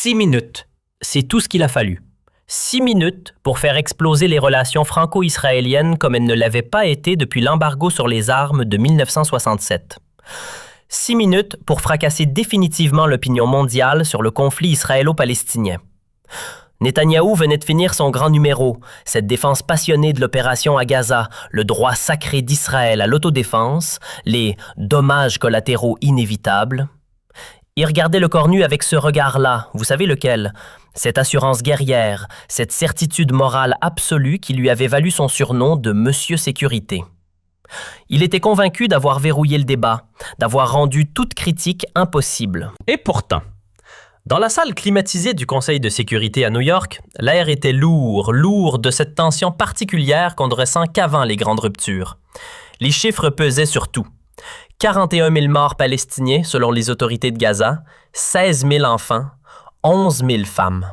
6 minutes, c'est tout ce qu'il a fallu. 6 minutes pour faire exploser les relations franco-israéliennes comme elles ne l'avaient pas été depuis l'embargo sur les armes de 1967. 6 minutes pour fracasser définitivement l'opinion mondiale sur le conflit israélo-palestinien. Netanyahou venait de finir son grand numéro, cette défense passionnée de l'opération à Gaza, le droit sacré d'Israël à l'autodéfense, les dommages collatéraux inévitables. Il regardait le cornu avec ce regard-là, vous savez lequel? Cette assurance guerrière, cette certitude morale absolue qui lui avait valu son surnom de Monsieur Sécurité. Il était convaincu d'avoir verrouillé le débat, d'avoir rendu toute critique impossible. Et pourtant, dans la salle climatisée du Conseil de sécurité à New York, l'air était lourd de cette tension particulière qu'on ne ressent qu'avant les grandes ruptures. Les chiffres pesaient sur tout. 41 000 morts palestiniens selon les autorités de Gaza, 16 000 enfants, 11 000 femmes.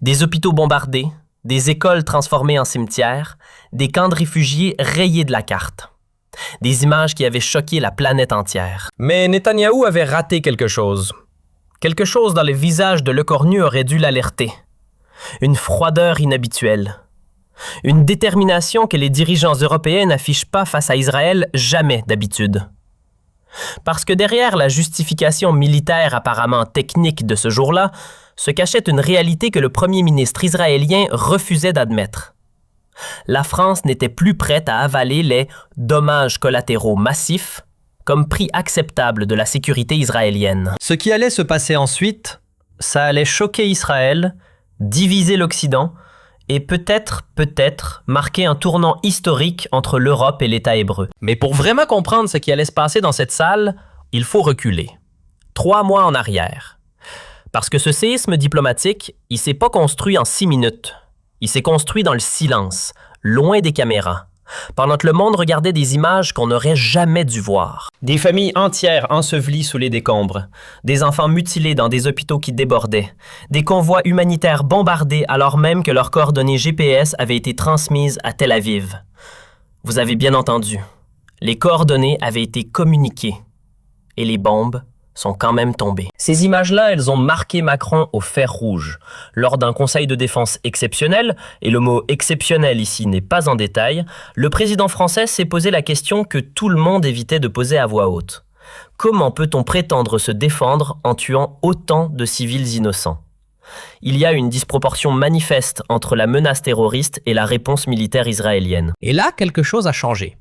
Des hôpitaux bombardés, des écoles transformées en cimetières, des camps de réfugiés rayés de la carte. Des images qui avaient choqué la planète entière. Mais Netanyahou avait raté quelque chose. Quelque chose dans le visage de Lecornu aurait dû l'alerter. Une froideur inhabituelle. Une détermination que les dirigeants européens n'affichent pas face à Israël jamais d'habitude. Parce que derrière la justification militaire apparemment technique de ce jour-là, se cachait une réalité que le premier ministre israélien refusait d'admettre. La France n'était plus prête à avaler les dommages collatéraux massifs comme prix acceptable de la sécurité israélienne. Ce qui allait se passer ensuite, ça allait choquer Israël, diviser l'Occident et peut-être marquer un tournant historique entre l'Europe et l'État hébreu. Mais pour vraiment comprendre ce qui allait se passer dans cette salle, il faut reculer. 3 mois en arrière. Parce que ce séisme diplomatique, il s'est pas construit en 6 minutes. Il s'est construit dans le silence, loin des caméras, pendant que le monde regardait des images qu'on n'aurait jamais dû voir. Des familles entières ensevelies sous les décombres, des enfants mutilés dans des hôpitaux qui débordaient, des convois humanitaires bombardés alors même que leurs coordonnées GPS avaient été transmises à Tel Aviv. Vous avez bien entendu, les coordonnées avaient été communiquées et les bombes sont quand même tombées. Ces images-là, elles ont marqué Macron au fer rouge. Lors d'un conseil de défense exceptionnel, et le mot exceptionnel ici n'est pas en détail, le président français s'est posé la question que tout le monde évitait de poser à voix haute. Comment peut-on prétendre se défendre en tuant autant de civils innocents? Il y a une disproportion manifeste entre la menace terroriste et la réponse militaire israélienne. Et là, quelque chose a changé.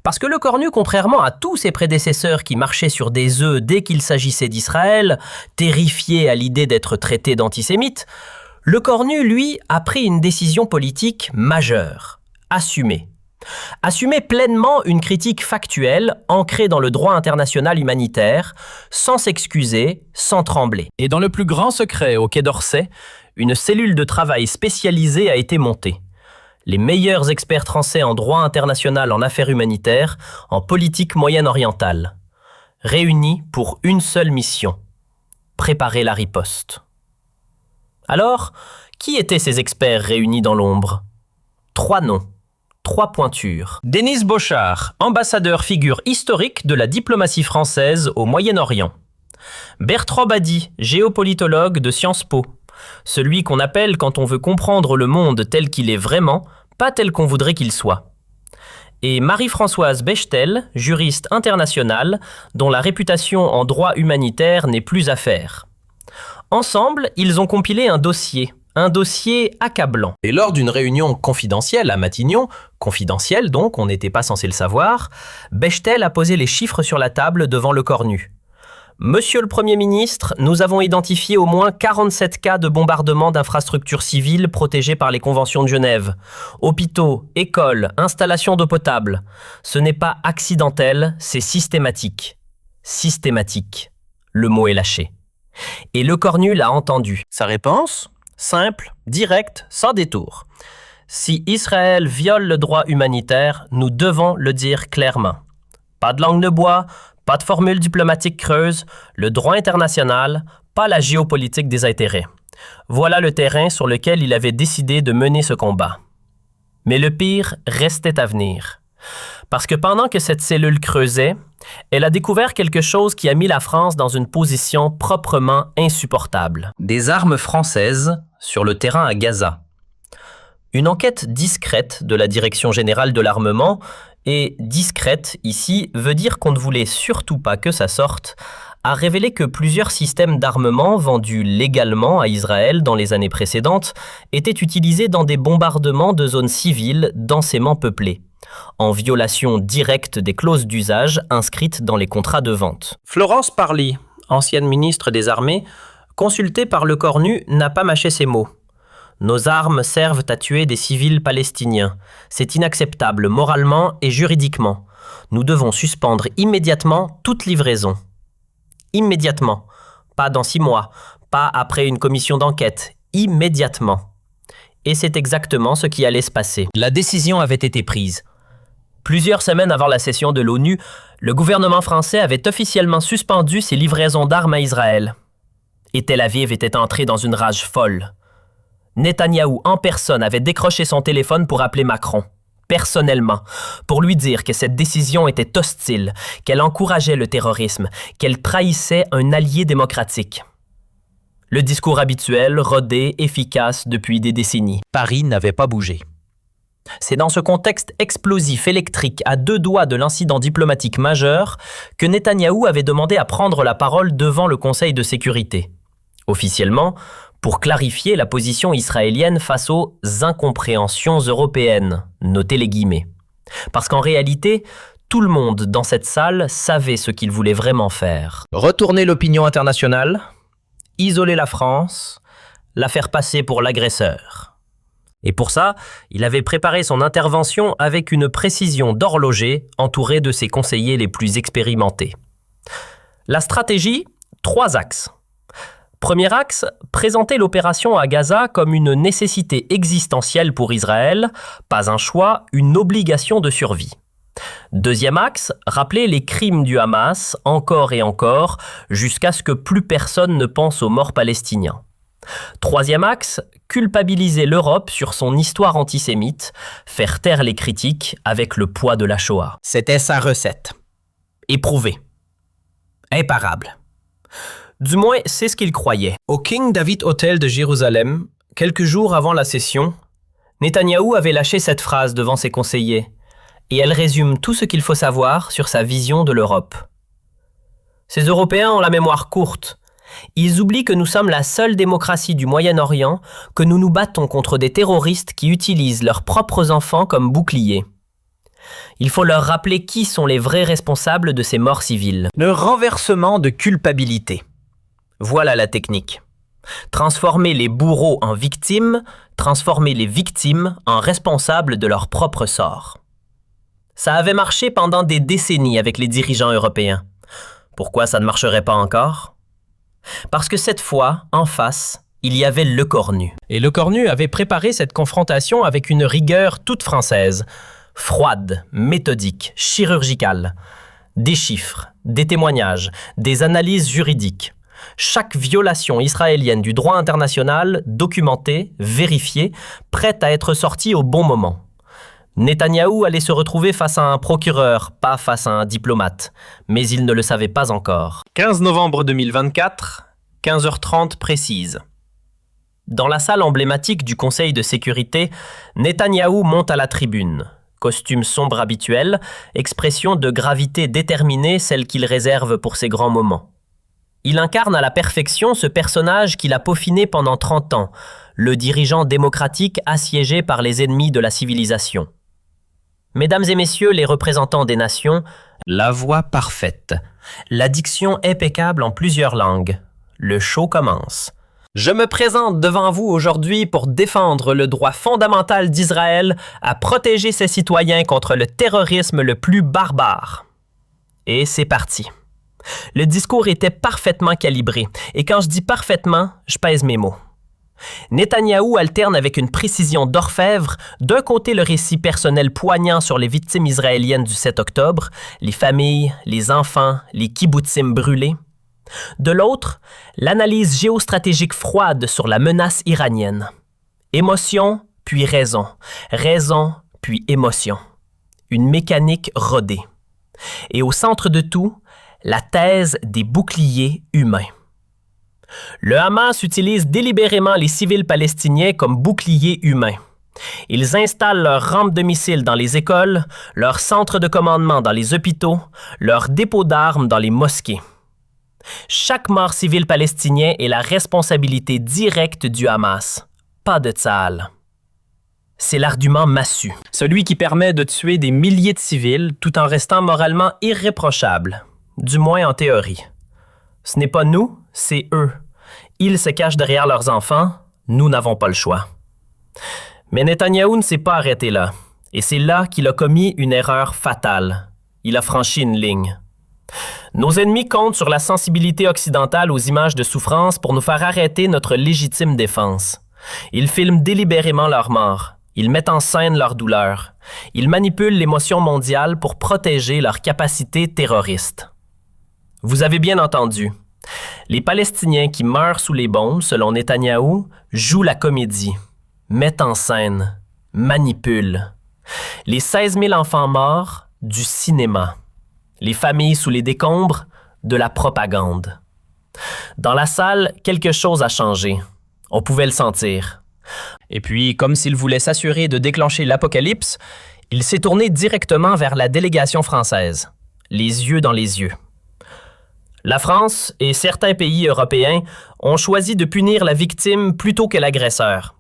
Parce que Lecornu, contrairement à tous ses prédécesseurs qui marchaient sur des œufs dès qu'il s'agissait d'Israël, terrifiés à l'idée d'être traité d'antisémite, Lecornu, lui, a pris une décision politique majeure, assumée. Assumer pleinement une critique factuelle, ancrée dans le droit international humanitaire, sans s'excuser, sans trembler. Et dans le plus grand secret, au Quai d'Orsay, une cellule de travail spécialisée a été montée. Les meilleurs experts français en droit international en affaires humanitaires, en politique moyenne-orientale, réunis pour une seule mission, préparer la riposte. Alors, qui étaient ces experts réunis dans l'ombre? 3 noms, 3 pointures. Denis Bochart, ambassadeur figure historique de la diplomatie française au Moyen-Orient. Bertrand Badi, géopolitologue de Sciences Po. Celui qu'on appelle quand on veut comprendre le monde tel qu'il est vraiment, pas tel qu'on voudrait qu'il soit. Et Marie-Françoise Bechtel, juriste internationale, dont la réputation en droit humanitaire n'est plus à faire. Ensemble, ils ont compilé un dossier accablant. Et lors d'une réunion confidentielle à Matignon, confidentielle donc, on n'était pas censé le savoir, Bechtel a posé les chiffres sur la table devant Lecornu. Monsieur le Premier ministre, nous avons identifié au moins 47 cas de bombardement d'infrastructures civiles protégées par les conventions de Genève. Hôpitaux, écoles, installations d'eau potable. Ce n'est pas accidentel, c'est systématique. Systématique. Le mot est lâché. Et Lecornu l'a entendu. Sa réponse? Simple, directe, sans détour. Si Israël viole le droit humanitaire, nous devons le dire clairement. Pas de langue de bois, pas de formule diplomatique creuse, le droit international, pas la géopolitique des intérêts. Voilà le terrain sur lequel il avait décidé de mener ce combat. Mais le pire restait à venir. Parce que pendant que cette cellule creusait, elle a découvert quelque chose qui a mis la France dans une position proprement insupportable. Des armes françaises sur le terrain à Gaza. Une enquête discrète de la Direction générale de l'armement, et discrète ici veut dire qu'on ne voulait surtout pas que ça sorte, a révélé que plusieurs systèmes d'armement vendus légalement à Israël dans les années précédentes étaient utilisés dans des bombardements de zones civiles densément peuplées, en violation directe des clauses d'usage inscrites dans les contrats de vente. Florence Parly, ancienne ministre des Armées, consultée par Le Cornu, n'a pas mâché ses mots. Nos armes servent à tuer des civils palestiniens. C'est inacceptable moralement et juridiquement. Nous devons suspendre immédiatement toute livraison. Immédiatement. Pas dans 6 mois, pas après une commission d'enquête. Immédiatement. Et c'est exactement ce qui allait se passer. La décision avait été prise. Plusieurs semaines avant la session de l'ONU, le gouvernement français avait officiellement suspendu ses livraisons d'armes à Israël. Et Tel Aviv était entré dans une rage folle. Netanyahou en personne avait décroché son téléphone pour appeler Macron, personnellement, pour lui dire que cette décision était hostile, qu'elle encourageait le terrorisme, qu'elle trahissait un allié démocratique. Le discours habituel, rodé, efficace depuis des décennies. Paris n'avait pas bougé. C'est dans ce contexte explosif électrique à 2 doigts de l'incident diplomatique majeur que Netanyahou avait demandé à prendre la parole devant le Conseil de sécurité. Officiellement, pour clarifier la position israélienne face aux incompréhensions européennes, notez les guillemets. Parce qu'en réalité, tout le monde dans cette salle savait ce qu'il voulait vraiment faire. Retourner l'opinion internationale, isoler la France, la faire passer pour l'agresseur. Et pour ça, il avait préparé son intervention avec une précision d'horloger entouré de ses conseillers les plus expérimentés. La stratégie, 3 axes. Premier axe, présenter l'opération à Gaza comme une nécessité existentielle pour Israël, pas un choix, une obligation de survie. Deuxième axe, rappeler les crimes du Hamas, encore et encore, jusqu'à ce que plus personne ne pense aux morts palestiniens. Troisième axe, culpabiliser l'Europe sur son histoire antisémite, faire taire les critiques avec le poids de la Shoah. C'était sa recette. Éprouvée. Imparable. Du moins, c'est ce qu'il croyait. Au King David Hotel de Jérusalem, quelques jours avant la session, Netanyahou avait lâché cette phrase devant ses conseillers, et elle résume tout ce qu'il faut savoir sur sa vision de l'Europe. Ces Européens ont la mémoire courte. Ils oublient que nous sommes la seule démocratie du Moyen-Orient, que nous nous battons contre des terroristes qui utilisent leurs propres enfants comme boucliers. Il faut leur rappeler qui sont les vrais responsables de ces morts civiles. Le renversement de culpabilité. Voilà la technique. Transformer les bourreaux en victimes, transformer les victimes en responsables de leur propre sort. Ça avait marché pendant des décennies avec les dirigeants européens. Pourquoi ça ne marcherait pas encore? Parce que cette fois, en face, il y avait Le Cornu. Et Le Cornu avait préparé cette confrontation avec une rigueur toute française, froide, méthodique, chirurgicale. Des chiffres, des témoignages, des analyses juridiques. Chaque violation israélienne du droit international, documentée, vérifiée, prête à être sortie au bon moment. Netanyahou allait se retrouver face à un procureur, pas face à un diplomate. Mais il ne le savait pas encore. 15 novembre 2024, 15h30 précise. Dans la salle emblématique du Conseil de sécurité, Netanyahou monte à la tribune. Costume sombre habituel, expression de gravité déterminée, celle qu'il réserve pour ses grands moments. Il incarne à la perfection ce personnage qu'il a peaufiné pendant 30 ans, le dirigeant démocratique assiégé par les ennemis de la civilisation. Mesdames et messieurs les représentants des nations, la voix parfaite, la diction impeccable en plusieurs langues. Le show commence. Je me présente devant vous aujourd'hui pour défendre le droit fondamental d'Israël à protéger ses citoyens contre le terrorisme le plus barbare. Et c'est parti. Le discours était parfaitement calibré, et quand je dis parfaitement, je pèse mes mots. Netanyahou alterne avec une précision d'orfèvre, d'un côté le récit personnel poignant sur les victimes israéliennes du 7 octobre, les familles, les enfants, les kibbutzim brûlés. De l'autre, l'analyse géostratégique froide sur la menace iranienne. Émotion, puis raison. Raison, puis émotion. une mécanique rodée. Et au centre de tout, la thèse des boucliers humains. Le Hamas utilise délibérément les civils palestiniens comme boucliers humains. Ils installent leurs rampes de missiles dans les écoles, leurs centres de commandement dans les hôpitaux, leurs dépôts d'armes dans les mosquées. Chaque mort civile palestinien est la responsabilité directe du Hamas, pas de Tsahal. C'est l'argument massu, celui qui permet de tuer des milliers de civils tout en restant moralement irréprochable, du moins en théorie. Ce n'est pas nous, c'est eux. Ils se cachent derrière leurs enfants, nous n'avons pas le choix. Mais Netanyahou ne s'est pas arrêté là, et c'est là qu'il a commis une erreur fatale. Il a franchi une ligne. Nos ennemis comptent sur la sensibilité occidentale aux images de souffrance pour nous faire arrêter notre légitime défense. Ils filment délibérément leur mort. Ils mettent en scène leur douleur. Ils manipulent l'émotion mondiale pour protéger leurs capacités terroristes. Vous avez bien entendu. Les Palestiniens qui meurent sous les bombes, selon Netanyahou, jouent la comédie, mettent en scène, manipulent. Les 16 000 enfants morts, du cinéma. Les familles sous les décombres, de la propagande. Dans la salle, quelque chose a changé. On pouvait le sentir. Et puis, comme s'il voulait s'assurer de déclencher l'apocalypse, il s'est tourné directement vers la délégation française, les yeux dans les yeux. La France et certains pays européens ont choisi de punir la victime plutôt que l'agresseur.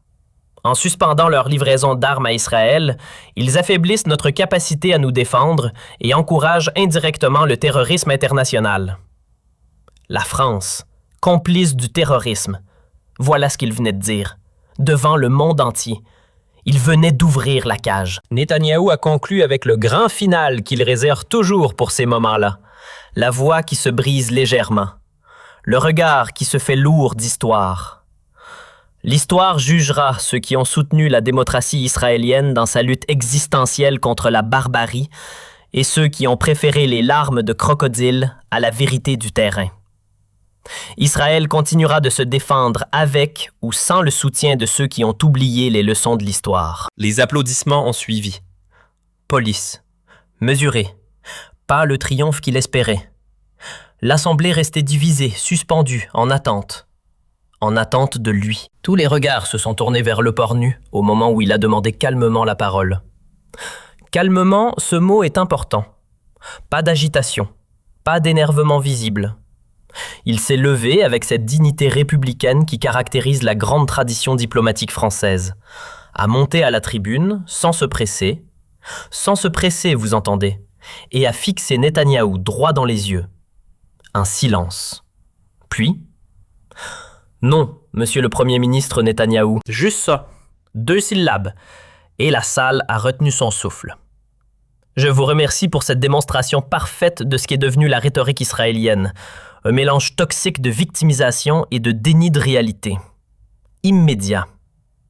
En suspendant leur livraison d'armes à Israël, ils affaiblissent notre capacité à nous défendre et encouragent indirectement le terrorisme international. La France, complice du terrorisme, voilà ce qu'il venait de dire, devant le monde entier. Il venait d'ouvrir la cage. Netanyahou a conclu avec le grand final qu'il réserve toujours pour ces moments-là. La voix qui se brise légèrement. Le regard qui se fait lourd d'histoire. L'histoire jugera ceux qui ont soutenu la démocratie israélienne dans sa lutte existentielle contre la barbarie et ceux qui ont préféré les larmes de crocodile à la vérité du terrain. Israël continuera de se défendre avec ou sans le soutien de ceux qui ont oublié les leçons de l'histoire. Les applaudissements ont suivi. Police. Mesuré. Pas le triomphe qu'il espérait. L'Assemblée restait divisée, suspendue, en attente. En attente de lui. Tous les regards se sont tournés vers le porc nu au moment où il a demandé calmement la parole. Calmement, ce mot est important. Pas d'agitation, pas d'énervement visible. Il s'est levé avec cette dignité républicaine qui caractérise la grande tradition diplomatique française, à monter à la tribune sans se presser, vous entendez, et à fixer Netanyahou droit dans les yeux. Un silence. Puis, non, monsieur le Premier ministre Netanyahou. Juste ça. 2 syllabes. Et la salle a retenu son souffle. Je vous remercie pour cette démonstration parfaite de ce qui est devenu la rhétorique israélienne. Un mélange toxique de victimisation et de déni de réalité. Immédiat.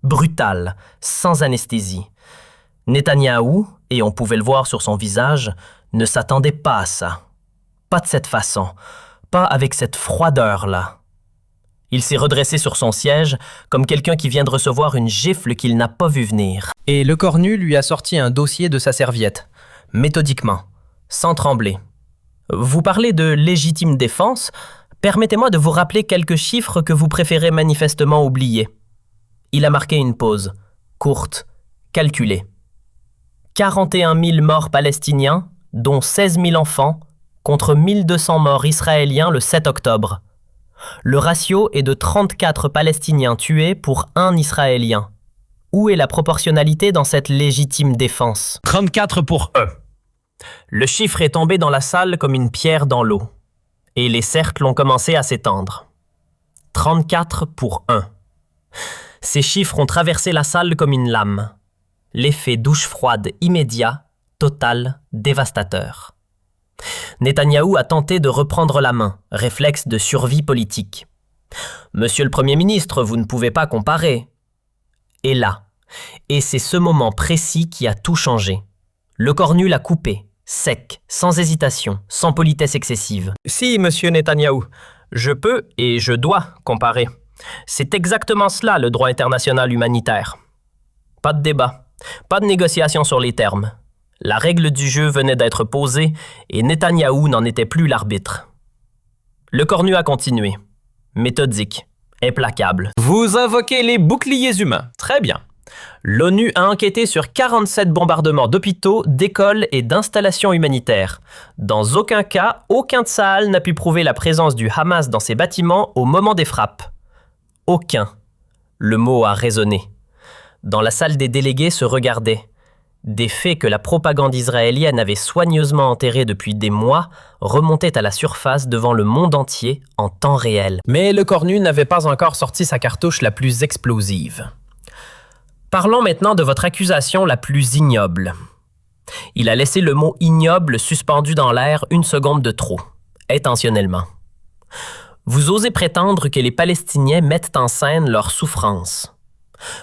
Brutal. Sans anesthésie. Netanyahou, et on pouvait le voir sur son visage, ne s'attendait pas à ça. Pas de cette façon. Pas avec cette froideur-là. Il s'est redressé sur son siège, comme quelqu'un qui vient de recevoir une gifle qu'il n'a pas vu venir. Et le corps nu lui a sorti un dossier de sa serviette, méthodiquement, sans trembler. Vous parlez de légitime défense, permettez-moi de vous rappeler quelques chiffres que vous préférez manifestement oublier. Il a marqué une pause, courte, calculée. 41 000 morts palestiniens, dont 16 000 enfants, contre 1200 morts israéliens le 7 octobre. Le ratio est de 34 Palestiniens tués pour 1 Israélien. Où est la proportionnalité dans cette légitime défense? 34 pour 1. Le chiffre est tombé dans la salle comme une pierre dans l'eau. Et les cercles ont commencé à s'étendre. 34 pour 1. Ces chiffres ont traversé la salle comme une lame. L'effet douche froide immédiat, total, dévastateur. Netanyahou a tenté de reprendre la main, réflexe de survie politique. « Monsieur le Premier ministre, vous ne pouvez pas comparer. » Et là, et c'est ce moment précis qui a tout changé. Le corps nu l'a coupé, sec, sans hésitation, sans politesse excessive. « Si, monsieur Netanyahou, je peux et je dois comparer. C'est exactement cela le droit international humanitaire. Pas de débat, pas de négociation sur les termes. La règle du jeu venait d'être posée et Netanyahou n'en était plus l'arbitre. Le cornu a continué, méthodique, implacable. Vous invoquez les boucliers humains. Très bien. L'ONU a enquêté sur 47 bombardements d'hôpitaux, d'écoles et d'installations humanitaires. Dans aucun cas, aucun Tsahal n'a pu prouver la présence du Hamas dans ces bâtiments au moment des frappes. Aucun. Le mot a résonné. Dans la salle des délégués se regardaient. Des faits que la propagande israélienne avait soigneusement enterrés depuis des mois remontaient à la surface devant le monde entier en temps réel. Mais le cornu n'avait pas encore sorti sa cartouche la plus explosive. Parlons maintenant de votre accusation la plus ignoble. Il a laissé le mot ignoble suspendu dans l'air une seconde de trop, intentionnellement. Vous osez prétendre que les Palestiniens mettent en scène leur souffrance.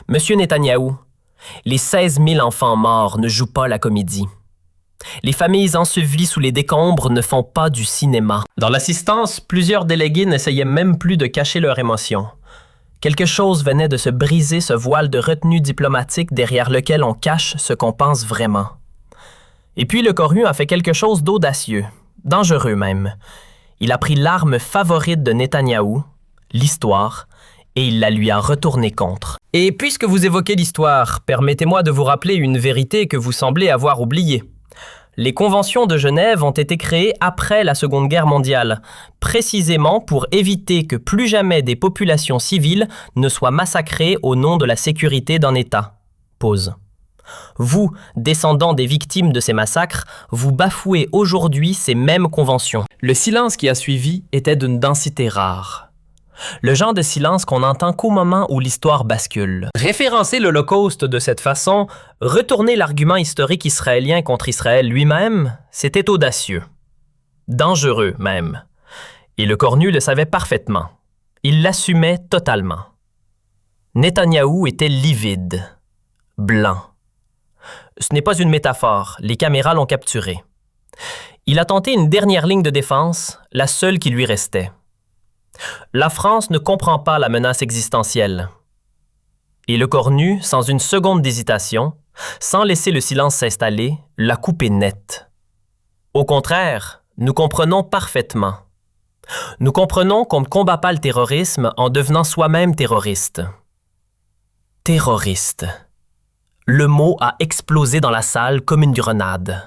Monsieur Netanyahou, les 16 000 enfants morts ne jouent pas la comédie. Les familles ensevelies sous les décombres ne font pas du cinéma. Dans l'assistance, plusieurs délégués n'essayaient même plus de cacher leur émotion. Quelque chose venait de se briser ce voile de retenue diplomatique derrière lequel on cache ce qu'on pense vraiment. Et puis le cornu a fait quelque chose d'audacieux, dangereux même. Il a pris l'arme favorite de Netanyahou, l'histoire, et il la lui a retournée contre. Et puisque vous évoquez l'histoire, permettez-moi de vous rappeler une vérité que vous semblez avoir oubliée. Les conventions de Genève ont été créées après la Seconde Guerre mondiale, précisément pour éviter que plus jamais des populations civiles ne soient massacrées au nom de la sécurité d'un État. Pause. Vous, descendants des victimes de ces massacres, vous bafouez aujourd'hui ces mêmes conventions. Le silence qui a suivi était d'une densité rare. Le genre de silence qu'on n'entend qu'au moment où l'histoire bascule. Référencer l'Holocauste de cette façon, retourner l'argument historique israélien contre Israël lui-même, c'était audacieux. Dangereux même. Et le cornu le savait parfaitement. Il l'assumait totalement. Netanyahou était livide, blanc. Ce n'est pas une métaphore, les caméras l'ont capturé. Il a tenté une dernière ligne de défense, la seule qui lui restait. La France ne comprend pas la menace existentielle. Et le cornu, sans une seconde d'hésitation, sans laisser le silence s'installer, l'a coupé net. Au contraire, nous comprenons parfaitement. Nous comprenons qu'on ne combat pas le terrorisme en devenant soi-même terroriste. Terroriste. Le mot a explosé dans la salle comme une grenade.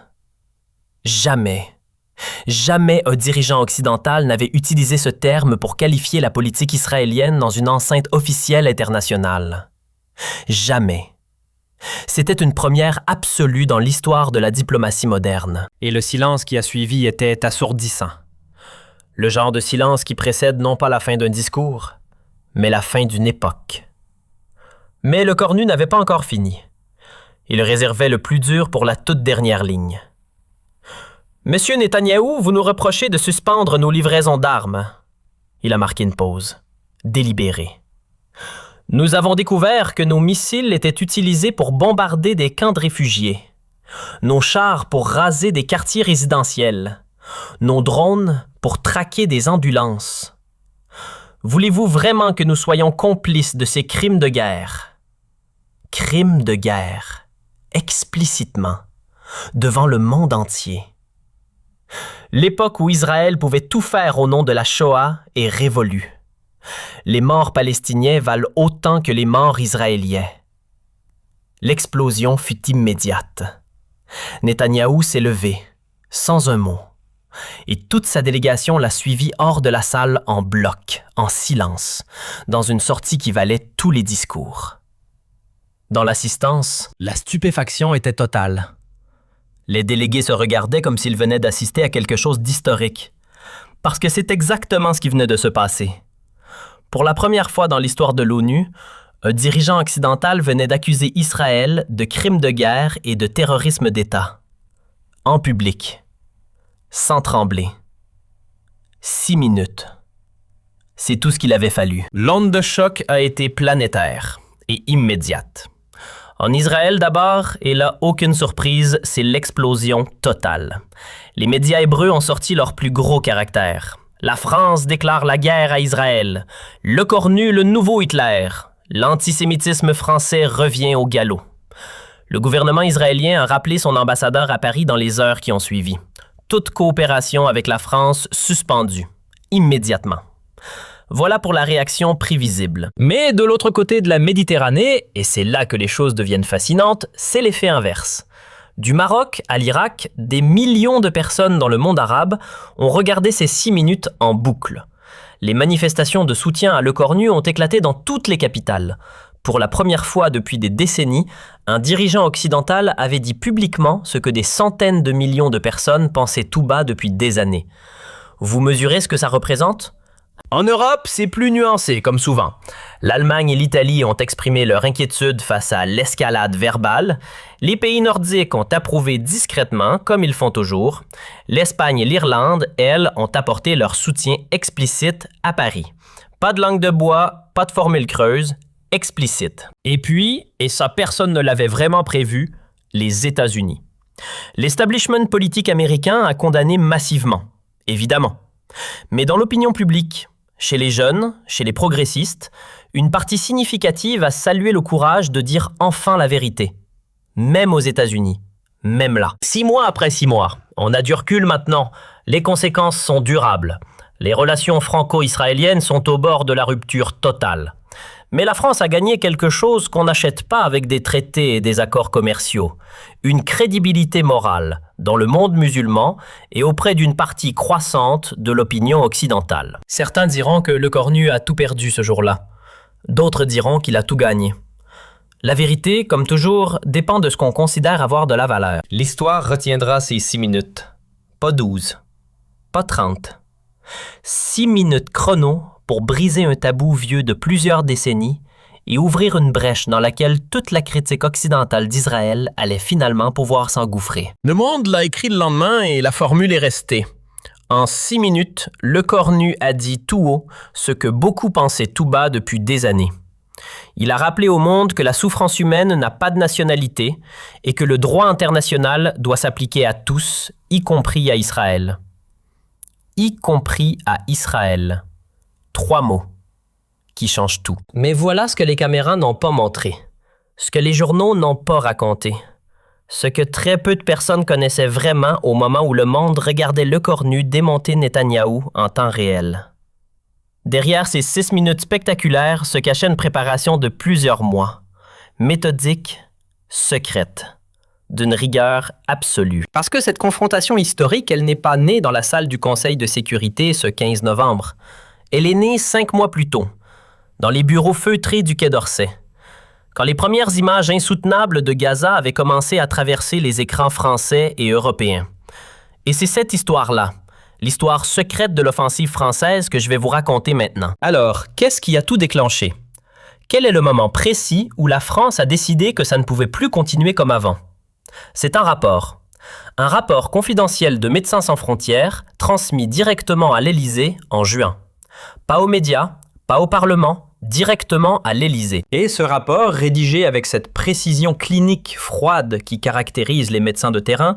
Jamais un dirigeant occidental n'avait utilisé ce terme pour qualifier la politique israélienne dans une enceinte officielle internationale. Jamais. C'était une première absolue dans l'histoire de la diplomatie moderne. Et le silence qui a suivi était assourdissant. Le genre de silence qui précède non pas la fin d'un discours, mais la fin d'une époque. Mais le cornu n'avait pas encore fini. Il réservait le plus dur pour la toute dernière ligne. Monsieur Netanyahou, vous nous reprochez de suspendre nos livraisons d'armes. Il a marqué une pause, délibérée. Nous avons découvert que nos missiles étaient utilisés pour bombarder des camps de réfugiés, nos chars pour raser des quartiers résidentiels, nos drones pour traquer des ambulances. Voulez-vous vraiment que nous soyons complices de ces crimes de guerre? Crimes de guerre, explicitement, devant le monde entier. L'époque où Israël pouvait tout faire au nom de la Shoah est révolue. Les morts palestiniens valent autant que les morts israéliens. L'explosion fut immédiate. Netanyahou s'est levé, sans un mot, et toute sa délégation l'a suivi hors de la salle en bloc, en silence, dans une sortie qui valait tous les discours. Dans l'assistance, la stupéfaction était totale. Les délégués se regardaient comme s'ils venaient d'assister à quelque chose d'historique, parce que c'est exactement ce qui venait de se passer. Pour la première fois dans l'histoire de l'ONU, un dirigeant occidental venait d'accuser Israël de crimes de guerre et de terrorisme d'État. En public. Sans trembler. 6 minutes. C'est tout ce qu'il avait fallu. L'onde de choc a été planétaire et immédiate. En Israël d'abord, et là, aucune surprise, c'est l'explosion totale. Les médias hébreux ont sorti leur plus gros caractère. La France déclare la guerre à Israël. Le cornu, le nouveau Hitler. L'antisémitisme français revient au galop. Le gouvernement israélien a rappelé son ambassadeur à Paris dans les heures qui ont suivi. Toute coopération avec la France suspendue, immédiatement. Voilà pour la réaction prévisible. Mais de l'autre côté de la Méditerranée, et c'est là que les choses deviennent fascinantes, c'est l'effet inverse. Du Maroc à l'Irak, des millions de personnes dans le monde arabe ont regardé ces 6 minutes en boucle. Les manifestations de soutien à Le Cornu ont éclaté dans toutes les capitales. Pour la première fois depuis des décennies, un dirigeant occidental avait dit publiquement ce que des centaines de millions de personnes pensaient tout bas depuis des années. Vous mesurez ce que ça représente ? En Europe, c'est plus nuancé, comme souvent. L'Allemagne et l'Italie ont exprimé leur inquiétude face à l'escalade verbale. Les pays nordiques ont approuvé discrètement, comme ils font toujours. L'Espagne et l'Irlande, elles, ont apporté leur soutien explicite à Paris. Pas de langue de bois, pas de formule creuse, explicite. Et puis, et ça personne ne l'avait vraiment prévu, les États-Unis. L'establishment politique américain a condamné massivement, évidemment. Mais dans l'opinion publique, chez les jeunes, chez les progressistes, une partie significative a salué le courage de dire enfin la vérité. Même aux États-Unis, même là. 6 mois après 6 mois, on a du recul maintenant. Les conséquences sont durables. Les relations franco-israéliennes sont au bord de la rupture totale. Mais la France a gagné quelque chose qu'on n'achète pas avec des traités et des accords commerciaux. Une crédibilité morale dans le monde musulman et auprès d'une partie croissante de l'opinion occidentale. Certains diront que Le Cornu a tout perdu ce jour-là. D'autres diront qu'il a tout gagné. La vérité, comme toujours, dépend de ce qu'on considère avoir de la valeur. L'histoire retiendra ces 6 minutes. Pas 12. Pas 30. 6 minutes chrono pour briser un tabou vieux de plusieurs décennies et ouvrir une brèche dans laquelle toute la critique occidentale d'Israël allait finalement pouvoir s'engouffrer. Le Monde l'a écrit le lendemain et la formule est restée. En 6 minutes, Le Cornu a dit tout haut ce que beaucoup pensaient tout bas depuis des années. Il a rappelé au monde que la souffrance humaine n'a pas de nationalité et que le droit international doit s'appliquer à tous, y compris à Israël. Y compris à Israël. 3 mots qui changent tout. Mais voilà ce que les caméras n'ont pas montré, ce que les journaux n'ont pas raconté, ce que très peu de personnes connaissaient vraiment au moment où le monde regardait Le Cornu démonter Netanyahou en temps réel. Derrière ces 6 minutes spectaculaires se cachait une préparation de plusieurs mois, méthodique, secrète, d'une rigueur absolue. Parce que cette confrontation historique, elle n'est pas née dans la salle du Conseil de sécurité ce 15 novembre. Elle est née 5 mois plus tôt, dans les bureaux feutrés du Quai d'Orsay, quand les premières images insoutenables de Gaza avaient commencé à traverser les écrans français et européens. Et c'est cette histoire-là, l'histoire secrète de l'offensive française que je vais vous raconter maintenant. Alors, qu'est-ce qui a tout déclenché? Quel est le moment précis où la France a décidé que ça ne pouvait plus continuer comme avant? C'est un rapport confidentiel de Médecins sans frontières, transmis directement à l'Élysée en juin. Pas aux médias, pas au Parlement, directement à l'Élysée. Et ce rapport, rédigé avec cette précision clinique froide qui caractérise les médecins de terrain,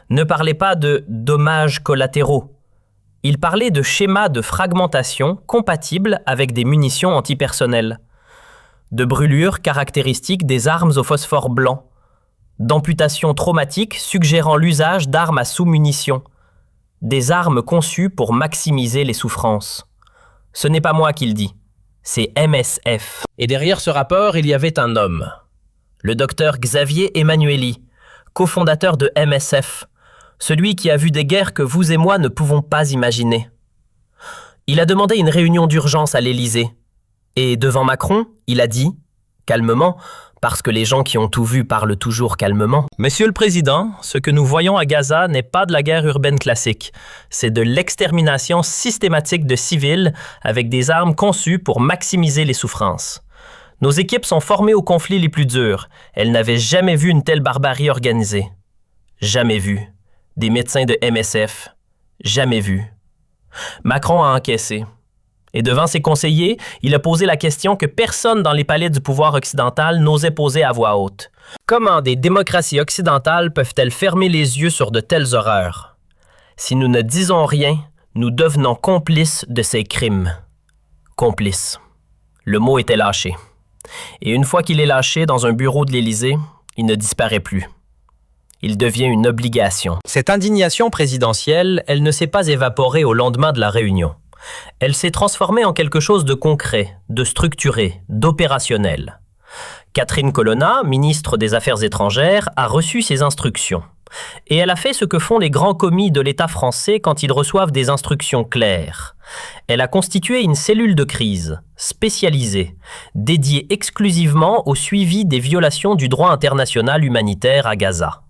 ne parlait pas de dommages collatéraux. Il parlait de schémas de fragmentation compatibles avec des munitions antipersonnelles, de brûlures caractéristiques des armes au phosphore blanc, d'amputations traumatiques suggérant l'usage d'armes à sous-munitions, des armes conçues pour maximiser les souffrances. Ce n'est pas moi qui le dis, c'est MSF. Et derrière ce rapport, il y avait un homme, le docteur Xavier Emmanuelli, cofondateur de MSF, celui qui a vu des guerres que vous et moi ne pouvons pas imaginer. Il a demandé une réunion d'urgence à l'Élysée, et devant Macron, il a dit, calmement, parce que les gens qui ont tout vu parlent toujours calmement. « Monsieur le Président, ce que nous voyons à Gaza n'est pas de la guerre urbaine classique. C'est de l'extermination systématique de civils avec des armes conçues pour maximiser les souffrances. Nos équipes sont formées aux conflits les plus durs. Elles n'avaient jamais vu une telle barbarie organisée. Jamais vu. Des médecins de MSF. Jamais vu. » Macron a encaissé. Et devant ses conseillers, il a posé la question que personne dans les palais du pouvoir occidental n'osait poser à voix haute. Comment des démocraties occidentales peuvent-elles fermer les yeux sur de telles horreurs? Si nous ne disons rien, nous devenons complices de ces crimes. Complices. Le mot était lâché. Et une fois qu'il est lâché dans un bureau de l'Élysée, il ne disparaît plus. Il devient une obligation. Cette indignation présidentielle, elle ne s'est pas évaporée au lendemain de la réunion. Elle s'est transformée en quelque chose de concret, de structuré, d'opérationnel. Catherine Colonna, ministre des Affaires étrangères, a reçu ces instructions. Et elle a fait ce que font les grands commis de l'État français quand ils reçoivent des instructions claires. Elle a constitué une cellule de crise, spécialisée, dédiée exclusivement au suivi des violations du droit international humanitaire à Gaza.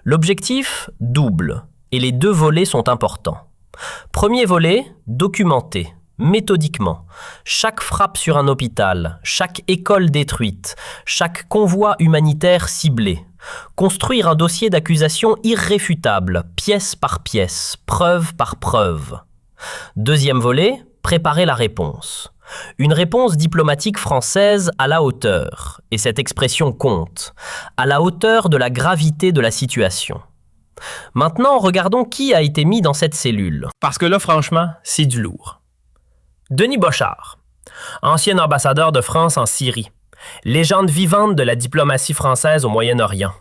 L'objectif, double, et les deux volets sont importants. Premier volet, documenter, méthodiquement, chaque frappe sur un hôpital, chaque école détruite, chaque convoi humanitaire ciblé. Construire un dossier d'accusation irréfutable, pièce par pièce, preuve par preuve. Deuxième volet, préparer la réponse. Une réponse diplomatique française à la hauteur, et cette expression compte, à la hauteur de la gravité de la situation. Maintenant, regardons qui a été mis dans cette cellule. Parce que là, franchement, c'est du lourd. Denis Bochart, ancien ambassadeur de France en Syrie, légende vivante de la diplomatie française au Moyen-Orient.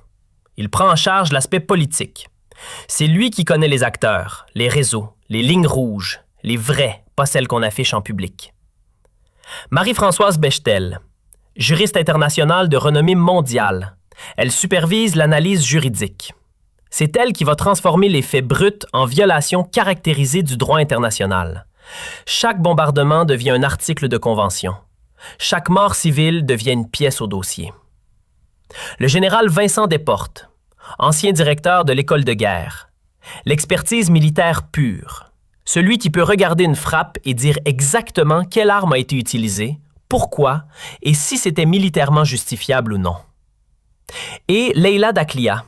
Il prend en charge l'aspect politique. C'est lui qui connaît les acteurs, les réseaux, les lignes rouges, les vraies, pas celles qu'on affiche en public. Marie-Françoise Bechtel, juriste internationale de renommée mondiale. Elle supervise l'analyse juridique. C'est elle qui va transformer les faits bruts en violations caractérisées du droit international. Chaque bombardement devient un article de convention. Chaque mort civile devient une pièce au dossier. Le général Vincent Desportes, ancien directeur de l'école de guerre. L'expertise militaire pure. Celui qui peut regarder une frappe et dire exactement quelle arme a été utilisée, pourquoi et si c'était militairement justifiable ou non. Et Leila Daklia,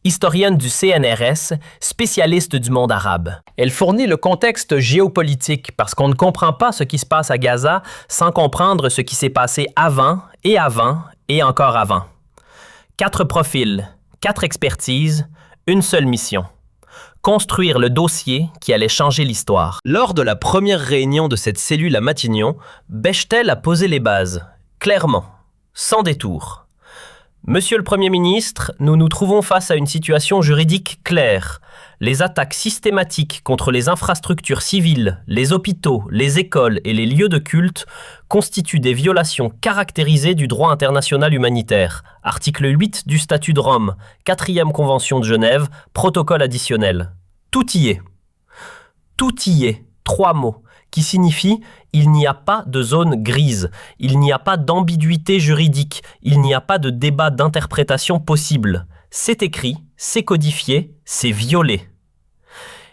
historienne du CNRS, spécialiste du monde arabe. Elle fournit le contexte géopolitique parce qu'on ne comprend pas ce qui se passe à Gaza sans comprendre ce qui s'est passé avant et encore avant. 4 profils, 4 expertises, une seule mission. Construire le dossier qui allait changer l'histoire. Lors de la première réunion de cette cellule à Matignon, Bechtel a posé les bases, clairement, sans détour. Monsieur le Premier ministre, nous nous trouvons face à une situation juridique claire. Les attaques systématiques contre les infrastructures civiles, les hôpitaux, les écoles et les lieux de culte constituent des violations caractérisées du droit international humanitaire. Article 8 du Statut de Rome, 4e Convention de Genève, protocole additionnel. Tout y est. Tout y est. 3 mots qui signifient « il n'y a pas de zone grise, il n'y a pas d'ambiguïté juridique, il n'y a pas de débat d'interprétation possible. C'est écrit, c'est codifié, c'est violé. »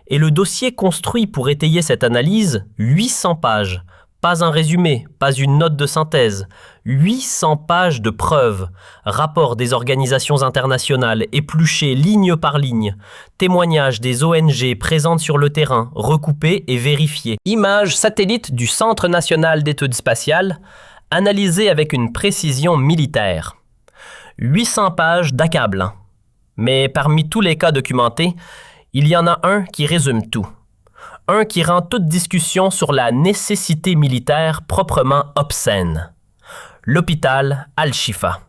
Et le dossier construit pour étayer cette analyse, 800 pages. Pas un résumé, pas une note de synthèse. 800 pages de preuves, rapports des organisations internationales épluchés ligne par ligne, témoignages des ONG présentes sur le terrain, recoupés et vérifiés, images satellites du Centre national d'études spatiales, analysées avec une précision militaire. 800 pages d'accablant. Mais parmi tous les cas documentés, il y en a un qui résume tout. Un qui rend toute discussion sur la nécessité militaire proprement obscène. L'hôpital Al-Shifa.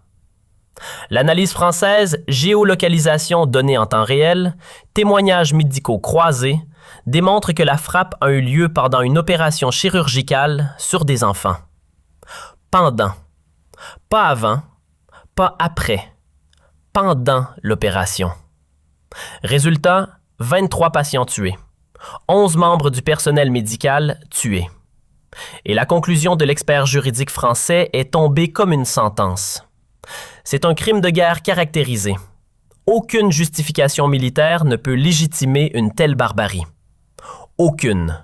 L'analyse française, géolocalisation donnée en temps réel, témoignages médicaux croisés, démontre que la frappe a eu lieu pendant une opération chirurgicale sur des enfants. Pendant. Pas avant, pas après. Pendant l'opération. Résultat, 23 patients tués. 11 membres du personnel médical tués. Et la conclusion de l'expert juridique français est tombée comme une sentence. C'est un crime de guerre caractérisé. Aucune justification militaire ne peut légitimer une telle barbarie. Aucune.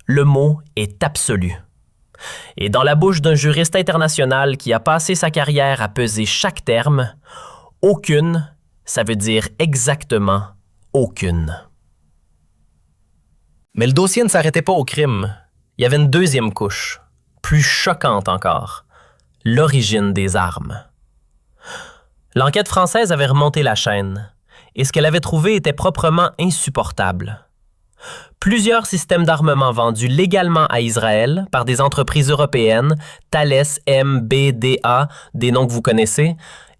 Le mot est absolu. Et dans la bouche d'un juriste international qui a passé sa carrière à peser chaque terme, aucune, ça veut dire exactement aucune. Mais le dossier ne s'arrêtait pas au crime. Il y avait une deuxième couche, plus choquante encore, l'origine des armes. L'enquête française avait remonté la chaîne, et ce qu'elle avait trouvé était proprement insupportable. Plusieurs systèmes d'armement vendus légalement à Israël par des entreprises européennes, Thales, MBDA, des noms que vous connaissez,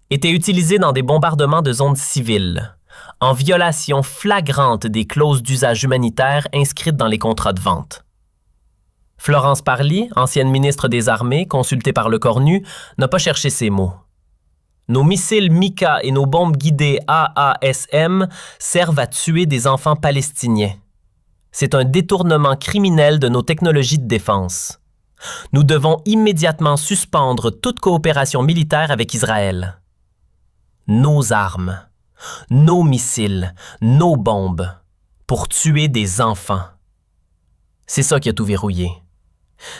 étaient utilisés dans des bombardements de zones civiles, en violation flagrante des clauses d'usage humanitaire inscrites dans les contrats de vente. Florence Parly, ancienne ministre des Armées, consultée par Le Cornu, n'a pas cherché ces mots. Nos missiles Mika et nos bombes guidées AASM servent à tuer des enfants palestiniens. C'est un détournement criminel de nos technologies de défense. Nous devons immédiatement suspendre toute coopération militaire avec Israël. Nos armes, nos missiles, nos bombes, pour tuer des enfants. C'est ça qui a tout verrouillé.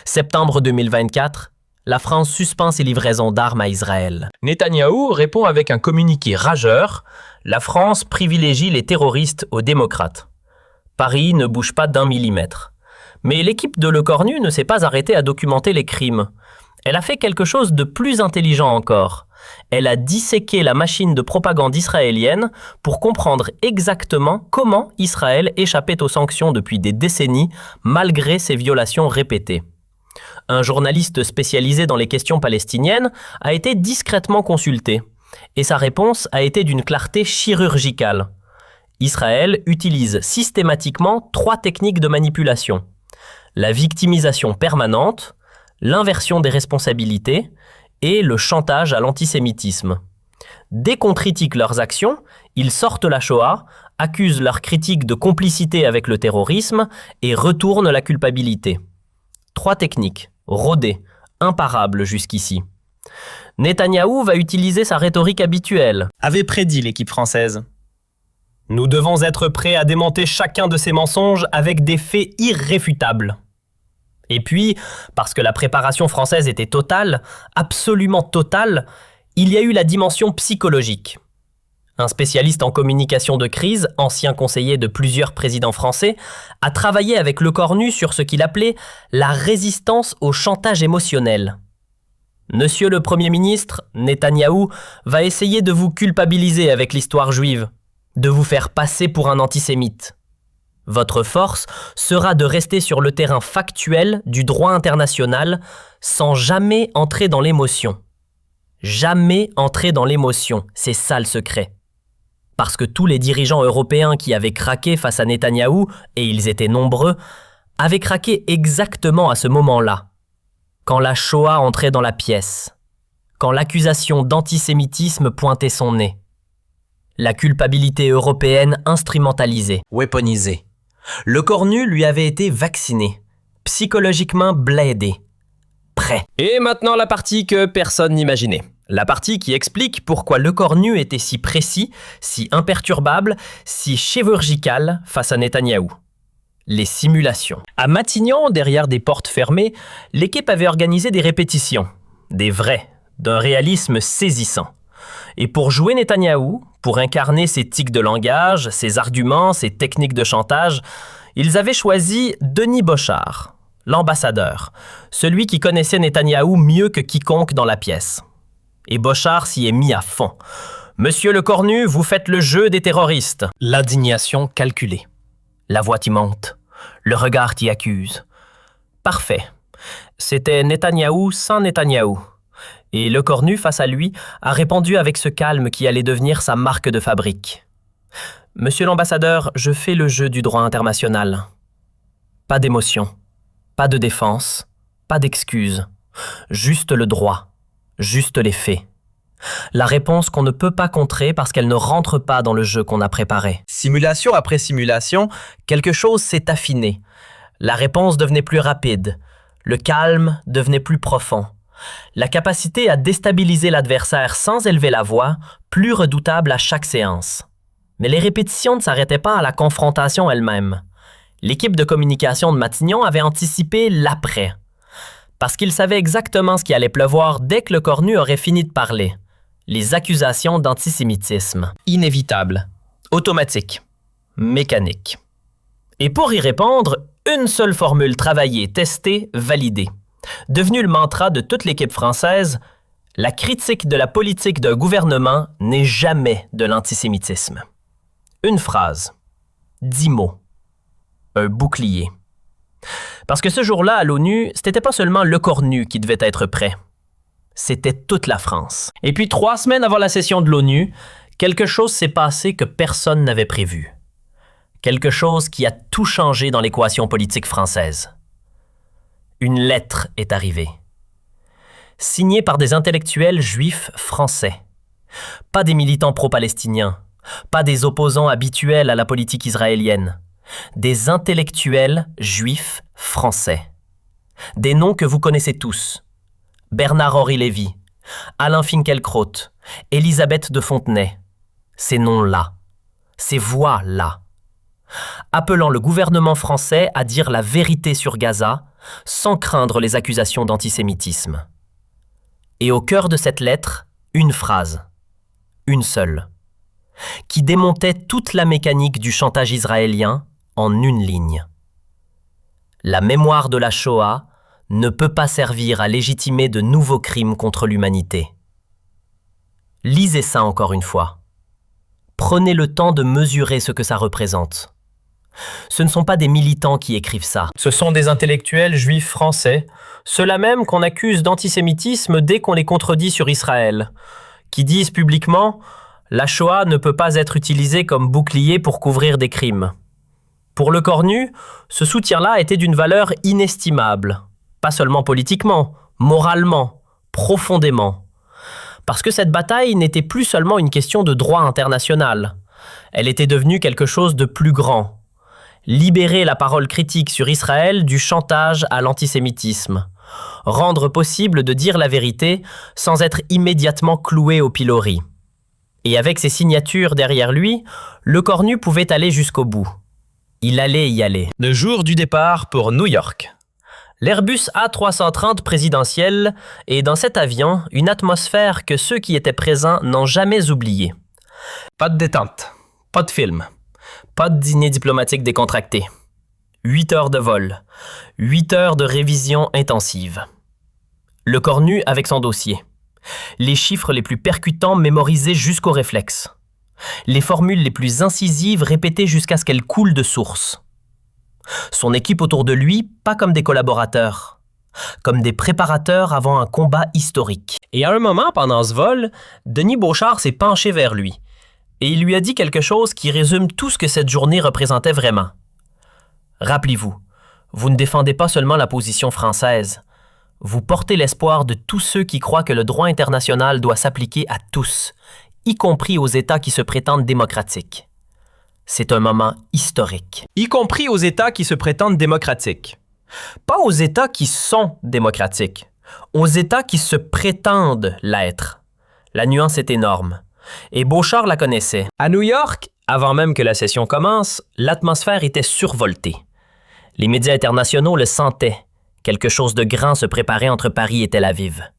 Septembre 2024, la France suspend ses livraisons d'armes à Israël. Netanyahou répond avec un communiqué rageur « La France privilégie les terroristes aux démocrates. Paris ne bouge pas d'1 millimètre. » Mais l'équipe de Le Cornu ne s'est pas arrêtée à documenter les crimes. Elle a fait quelque chose de plus intelligent encore. Elle a disséqué la machine de propagande israélienne pour comprendre exactement comment Israël échappait aux sanctions depuis des décennies malgré ses violations répétées. Un journaliste spécialisé dans les questions palestiniennes a été discrètement consulté et sa réponse a été d'une clarté chirurgicale. Israël utilise systématiquement 3 techniques de manipulation. La victimisation permanente, l'inversion des responsabilités et le chantage à l'antisémitisme. Dès qu'on critique leurs actions, ils sortent la Shoah, accusent leurs critiques de complicité avec le terrorisme et retournent la culpabilité. 3 techniques, rodées, imparables jusqu'ici. Netanyahou va utiliser sa rhétorique habituelle, avait prédit l'équipe française. Nous devons être prêts à démonter chacun de ces mensonges avec des faits irréfutables. Et puis, parce que la préparation française était totale, absolument totale, il y a eu la dimension psychologique. Un spécialiste en communication de crise, ancien conseiller de plusieurs présidents français, a travaillé avec Le Cornu sur ce qu'il appelait la résistance au chantage émotionnel. Monsieur le Premier ministre, Netanyahou, va essayer de vous culpabiliser avec l'histoire juive, de vous faire passer pour un antisémite. Votre force sera de rester sur le terrain factuel du droit international sans jamais entrer dans l'émotion. Jamais entrer dans l'émotion, c'est ça le secret. Parce que tous les dirigeants européens qui avaient craqué face à Netanyahou, et ils étaient nombreux, avaient craqué exactement à ce moment-là, quand la Shoah entrait dans la pièce, quand l'accusation d'antisémitisme pointait son nez. La culpabilité européenne instrumentalisée, weaponisée. Le Cornu lui avait été vacciné, psychologiquement blédé, prêt. Et maintenant la partie que personne n'imaginait. La partie qui explique pourquoi Le Cornu était si précis, si imperturbable, si chirurgical face à Netanyahou. Les simulations. À Matignon, derrière des portes fermées, l'équipe avait organisé des répétitions, des vraies, d'un réalisme saisissant. Et pour jouer Netanyahou, pour incarner ses tics de langage, ses arguments, ses techniques de chantage, ils avaient choisi Denis Bochart, l'ambassadeur, celui qui connaissait Netanyahou mieux que quiconque dans la pièce. Et Bochart s'y est mis à fond. « Monsieur Le Cornu, vous faites le jeu des terroristes. » L'indignation calculée. La voix t'y monte. Le regard t'y accuse. Parfait. C'était Netanyahou sans Netanyahou. Et Le Cornu, face à lui, a répondu avec ce calme qui allait devenir sa marque de fabrique. « Monsieur l'ambassadeur, je fais le jeu du droit international. Pas d'émotion, pas de défense, pas d'excuses. Juste le droit, juste les faits. La réponse qu'on ne peut pas contrer parce qu'elle ne rentre pas dans le jeu qu'on a préparé. » Simulation après simulation, quelque chose s'est affiné. La réponse devenait plus rapide. Le calme devenait plus profond. La capacité à déstabiliser l'adversaire sans élever la voix, plus redoutable à chaque séance. Mais les répétitions ne s'arrêtaient pas à la confrontation elle-même. L'équipe de communication de Matignon avait anticipé l'après. Parce qu'il savait exactement ce qui allait pleuvoir dès que Le Cornu aurait fini de parler. Les accusations d'antisémitisme. Inévitables, automatiques, mécaniques. Et pour y répondre, une seule formule travaillée, testée, validée. Devenu le mantra de toute l'équipe française, la critique de la politique d'un gouvernement n'est jamais de l'antisémitisme. Une phrase, 10 mots, un bouclier. Parce que ce jour-là, à l'ONU, c'était pas seulement Le Cornu qui devait être prêt. C'était toute la France. Et puis 3 semaines avant la session de l'ONU, quelque chose s'est passé que personne n'avait prévu. Quelque chose qui a tout changé dans l'équation politique française. Une lettre est arrivée. Signée par des intellectuels juifs français. Pas des militants pro-palestiniens, pas des opposants habituels à la politique israélienne. Des intellectuels juifs français. Des noms que vous connaissez tous. Bernard-Henri Lévy, Alain Finkielkraut, Élisabeth de Fontenay. Ces noms-là, ces voix-là. Appelant le gouvernement français à dire la vérité sur Gaza sans craindre les accusations d'antisémitisme. Et au cœur de cette lettre, une phrase, une seule, qui démontait toute la mécanique du chantage israélien en une ligne. La mémoire de la Shoah ne peut pas servir à légitimer de nouveaux crimes contre l'humanité. Lisez ça encore une fois. Prenez le temps de mesurer ce que ça représente. Ce ne sont pas des militants qui écrivent ça. Ce sont des intellectuels juifs français, ceux-là même qu'on accuse d'antisémitisme dès qu'on les contredit sur Israël, qui disent publiquement « La Shoah ne peut pas être utilisée comme bouclier pour couvrir des crimes ». Pour Le Cornu, ce soutien-là était d'une valeur inestimable, pas seulement politiquement, moralement, profondément. Parce que cette bataille n'était plus seulement une question de droit international. Elle était devenue quelque chose de plus grand. Libérer la parole critique sur Israël du chantage à l'antisémitisme. Rendre possible de dire la vérité sans être immédiatement cloué au pilori. Et avec ses signatures derrière lui, Le Cornu pouvait aller jusqu'au bout. Il allait y aller. Le jour du départ pour New York. L'Airbus A330 présidentiel est dans cet avion une atmosphère que ceux qui étaient présents n'ont jamais oubliée. Pas de détente, pas de film, pas de dîner diplomatique décontracté. 8 heures de vol, 8 heures de révision intensive. Le Cornu avec son dossier. Les chiffres les plus percutants mémorisés jusqu'au réflexe. Les formules les plus incisives répétées jusqu'à ce qu'elles coulent de source. Son équipe autour de lui, pas comme des collaborateurs, comme des préparateurs avant un combat historique. Et à un moment, pendant ce vol, Denis Beauchard s'est penché vers lui et il lui a dit quelque chose qui résume tout ce que cette journée représentait vraiment. Rappelez-vous, vous ne défendez pas seulement la position française, vous portez l'espoir de tous ceux qui croient que le droit international doit s'appliquer à tous, y compris aux États qui se prétendent démocratiques. C'est un moment historique. Y compris aux États qui se prétendent démocratiques. Pas aux États qui sont démocratiques, aux États qui se prétendent l'être. La nuance est énorme. Et Beauchard la connaissait. À New York, avant même que la session commence, l'atmosphère était survoltée. Les médias internationaux le sentaient. Quelque chose de grand se préparait entre Paris et Tel Aviv.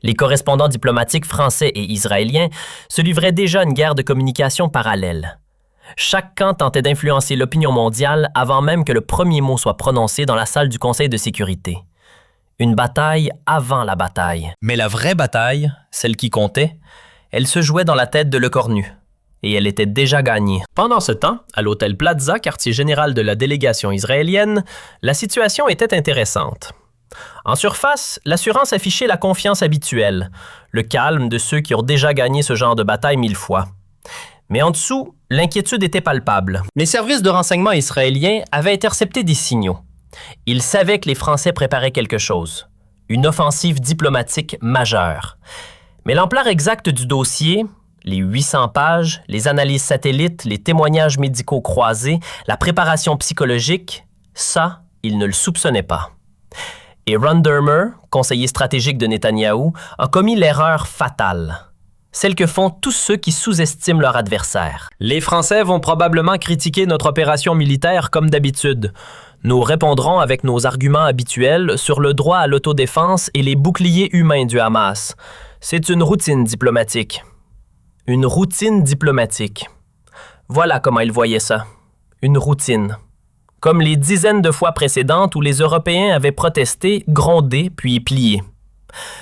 Les correspondants diplomatiques français et israéliens se livraient déjà une guerre de communication parallèle. Chaque camp tentait d'influencer l'opinion mondiale avant même que le premier mot soit prononcé dans la salle du Conseil de sécurité. Une bataille avant la bataille. Mais la vraie bataille, celle qui comptait, elle se jouait dans la tête de Le Cornu. Et elle était déjà gagnée. Pendant ce temps, à l'hôtel Plaza, quartier général de la délégation israélienne, la situation était intéressante. En surface, l'assurance affichait la confiance habituelle, le calme de ceux qui ont déjà gagné ce genre de bataille 1000 fois. Mais en dessous, l'inquiétude était palpable. Les services de renseignement israéliens avaient intercepté des signaux. Ils savaient que les Français préparaient quelque chose, une offensive diplomatique majeure. Mais l'ampleur exacte du dossier, les 800 pages, les analyses satellites, les témoignages médicaux croisés, la préparation psychologique, ça, ils ne le soupçonnaient pas. Et Ron Dermer, conseiller stratégique de Netanyahou, a commis l'erreur fatale. Celle que font tous ceux qui sous-estiment leur adversaire. Les Français vont probablement critiquer notre opération militaire comme d'habitude. Nous répondrons avec nos arguments habituels sur le droit à l'autodéfense et les boucliers humains du Hamas. C'est une routine diplomatique. Une routine diplomatique. Voilà comment ils voyaient ça. Une routine. Comme les dizaines de fois précédentes où les Européens avaient protesté, grondé, puis plié.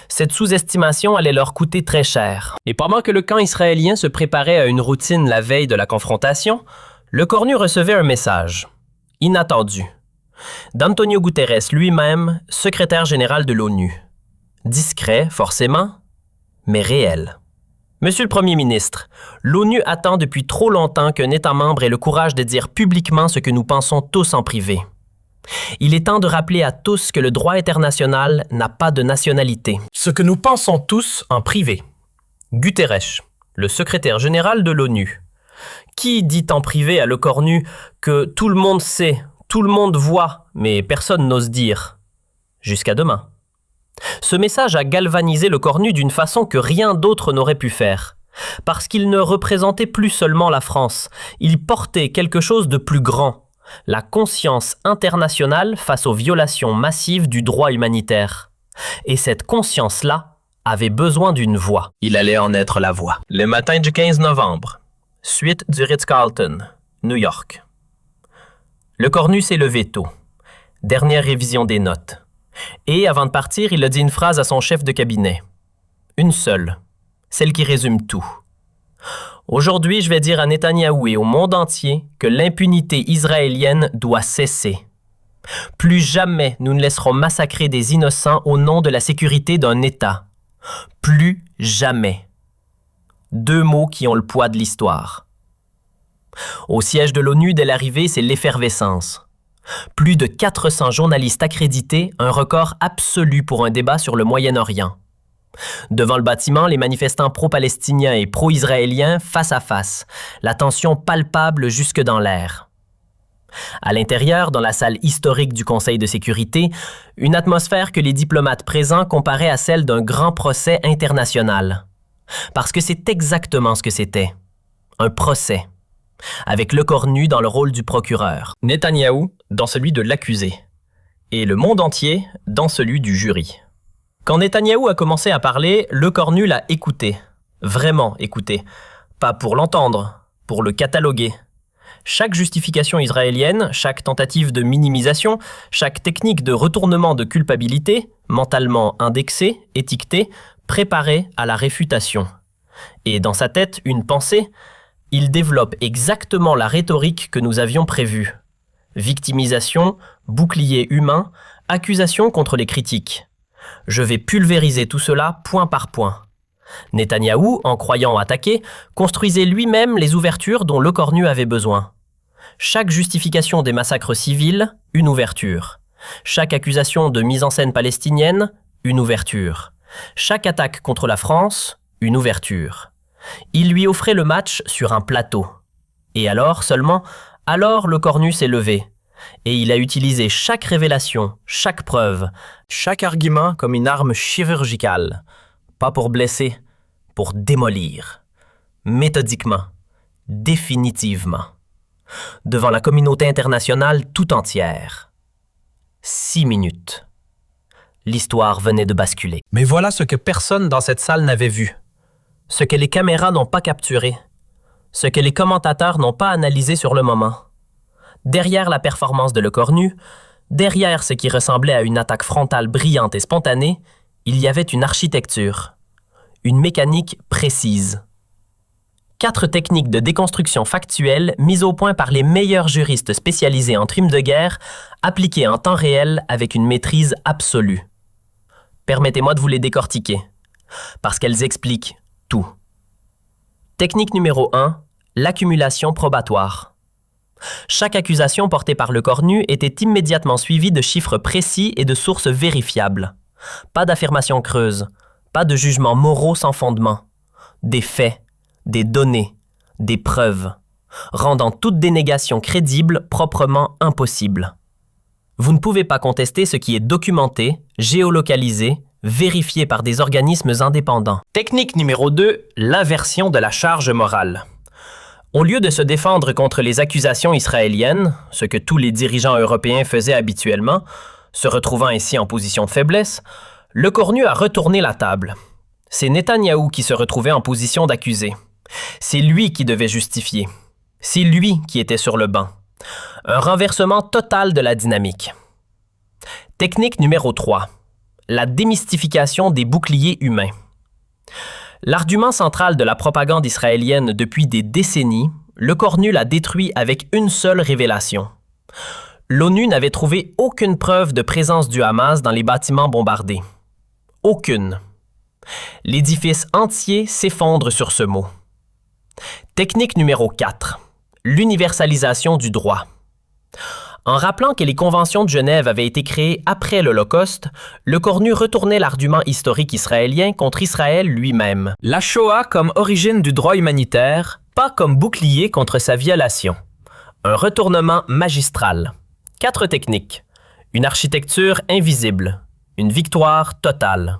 Cette sous-estimation allait leur coûter très cher. Et pendant que le camp israélien se préparait à une routine la veille de la confrontation, Le Cornu recevait un message. Inattendu. D'Antonio Guterres lui-même, secrétaire général de l'ONU. Discret, forcément, mais réel. Monsieur le Premier ministre, l'ONU attend depuis trop longtemps qu'un État membre ait le courage de dire publiquement ce que nous pensons tous en privé. Il est temps de rappeler à tous que le droit international n'a pas de nationalité. Ce que nous pensons tous en privé. Guterres, le secrétaire général de l'ONU. Qui dit en privé à Le Cornu que tout le monde sait, tout le monde voit, mais personne n'ose dire. Jusqu'à demain. Ce message a galvanisé Le Cornu d'une façon que rien d'autre n'aurait pu faire. Parce qu'il ne représentait plus seulement la France, il portait quelque chose de plus grand, la conscience internationale face aux violations massives du droit humanitaire. Et cette conscience-là avait besoin d'une voix. Il allait en être la voix. Le matin du 15 novembre, suite du Ritz-Carlton, New York. Le Cornu s'est levé tôt. Dernière révision des notes. Et avant de partir, il a dit une phrase à son chef de cabinet. Une seule, celle qui résume tout. Aujourd'hui, je vais dire à Netanyahou et au monde entier que l'impunité israélienne doit cesser. Plus jamais nous ne laisserons massacrer des innocents au nom de la sécurité d'un État. Plus jamais. 2 mots qui ont le poids de l'histoire. Au siège de l'ONU, dès l'arrivée, c'est l'effervescence. Plus de 400 journalistes accrédités, un record absolu pour un débat sur le Moyen-Orient. Devant le bâtiment, les manifestants pro-palestiniens et pro-israéliens face à face, la tension palpable jusque dans l'air. À l'intérieur, dans la salle historique du Conseil de sécurité, une atmosphère que les diplomates présents comparaient à celle d'un grand procès international. Parce que c'est exactement ce que c'était. Un procès. Avec Le Cornu dans le rôle du procureur, Netanyahou dans celui de l'accusé, et le monde entier dans celui du jury. Quand Netanyahou a commencé à parler, Le Cornu l'a écouté, vraiment écouté, pas pour l'entendre, pour le cataloguer. Chaque justification israélienne, chaque tentative de minimisation, chaque technique de retournement de culpabilité, mentalement indexée, étiquetée, préparée à la réfutation. Et dans sa tête, une pensée. Il développe exactement la rhétorique que nous avions prévue. Victimisation, bouclier humain, accusation contre les critiques. Je vais pulvériser tout cela point par point. Netanyahou, en croyant attaquer, construisait lui-même les ouvertures dont Le Cornu avait besoin. Chaque justification des massacres civils, une ouverture. Chaque accusation de mise en scène palestinienne, une ouverture. Chaque attaque contre la France, une ouverture. Il lui offrait le match sur un plateau. Et alors, seulement, alors Le Cornu s'est levé. Et il a utilisé chaque révélation, chaque preuve, chaque argument comme une arme chirurgicale. Pas pour blesser, pour démolir. Méthodiquement, définitivement. Devant la communauté internationale tout entière. 6 minutes. L'histoire venait de basculer. Mais voilà ce que personne dans cette salle n'avait vu. Ce que les caméras n'ont pas capturé, ce que les commentateurs n'ont pas analysé sur le moment. Derrière la performance de Le Cornu, derrière ce qui ressemblait à une attaque frontale brillante et spontanée, il y avait une architecture, une mécanique précise. 4 techniques de déconstruction factuelle mises au point par les meilleurs juristes spécialisés en crimes de guerre, appliquées en temps réel avec une maîtrise absolue. Permettez-moi de vous les décortiquer, parce qu'elles expliquent tout. Technique numéro 1, l'accumulation probatoire. Chaque accusation portée par Le Cornu était immédiatement suivie de chiffres précis et de sources vérifiables. Pas d'affirmations creuses, pas de jugements moraux sans fondement. Des faits, des données, des preuves, rendant toute dénégation crédible proprement impossible. Vous ne pouvez pas contester ce qui est documenté, géolocalisé, vérifié par des organismes indépendants. Technique numéro 2, l'inversion de la charge morale. Au lieu de se défendre contre les accusations israéliennes, ce que tous les dirigeants européens faisaient habituellement, se retrouvant ainsi en position de faiblesse, Le Cornu a retourné la table. C'est Netanyahou qui se retrouvait en position d'accusé. C'est lui qui devait justifier. C'est lui qui était sur le banc. Un renversement total de la dynamique. Technique numéro 3. La démystification des boucliers humains. L'argument central de la propagande israélienne depuis des décennies, Le Cornu l'a détruit avec une seule révélation. L'ONU n'avait trouvé aucune preuve de présence du Hamas dans les bâtiments bombardés. Aucune. L'édifice entier s'effondre sur ce mot. Technique numéro 4. L'universalisation du droit. En rappelant que les conventions de Genève avaient été créées après l'Holocauste, Le Cornu retournait l'argument historique israélien contre Israël lui-même. La Shoah comme origine du droit humanitaire, pas comme bouclier contre sa violation. Un retournement magistral. 4 techniques. Une architecture invisible. Une victoire totale.